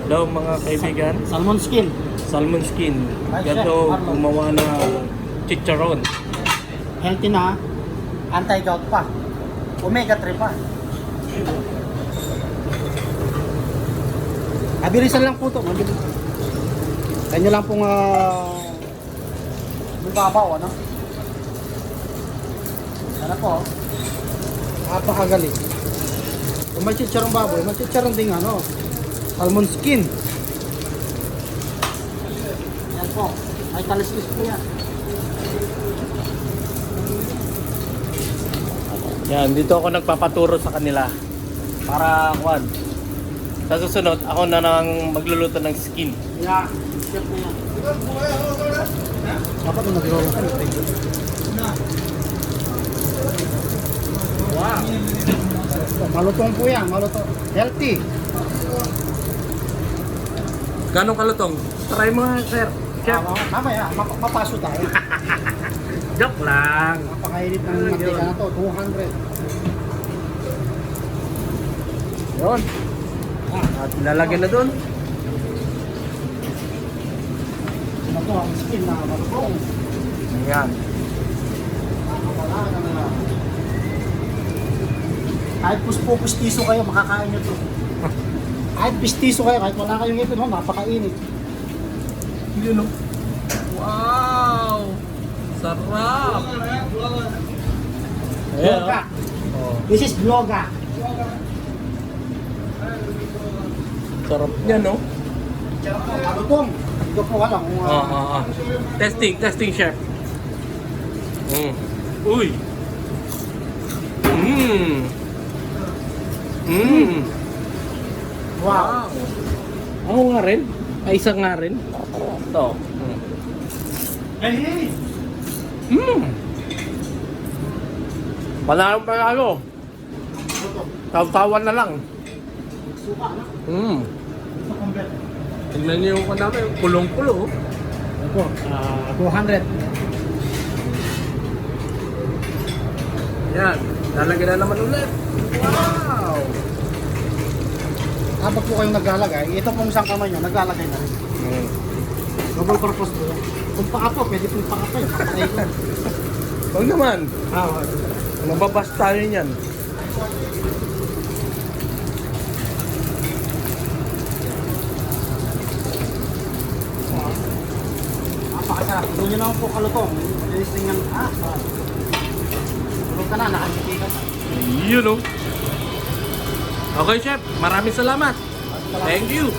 Hello mga kaibigan. Salmon skin. Salmon skin. Ay, Gato chef, Marlon. gumawa na chicharon. Healthy na. Anti-gout pa. Omega 3 pa. Mabilisan lang po ito. Mabilisan. Kanya lang pong bubabaw, ano? Ano po? Napakagaling. Kung may chicharong baboy, may chicharong ding ano, salmon skin. Yan po. Ay talistis po yan. Yan, dito ako nagpapaturo sa kanila. Para kwan. Sa susunod, ako na nang magluluto ng skin. Yeah, chef na yan. Dapat na nag-roll ka. Wow. Malutong po yan, malutong. Healthy. Ganong kalutong? Try mo nga, sir. Chef. Mamaya, mapaso tayo. Joke lang. Napakainit ng mantika na to, 200. Yun. At lalagyan na doon. Ano to, ang skin na malutong. Yan. Wala ka na. Kahit pustiso kayo, makakain nyo to. Kahit pistiso kayo, kahit wala kayong ipin, napakainit. Yun o. Wow! Sarap! Ayan Bloga. oh. This is bloga. Sarap niya, no? Malutong. Ito po ka lang. Testing, chef. Uy! Wow. Ako nga rin. Ay, isa nga rin. Ito. Hey! Panalo. Taw-tawan na lang. Suka na. Ito complete. Tingnan niyo yung kanami, pulong-pulo. Ito, 200. Yan. Lalagyan na naman ulit. Wow! Habang po kayong naglalagay, ito pong isang kamay nyo, naglalagay na rin. Double purpose po yan. Kung paka po, pwede pong paka po. Pakay ko. Huwag naman. Ah, Mababas tayo niyan. napakasarap. Doon nyo naman po kalutong. Listing yan. Sarap. Tulog ka na, nakasiki ka pa. Yun o. Okay, chef. Maraming salamat. Thank you.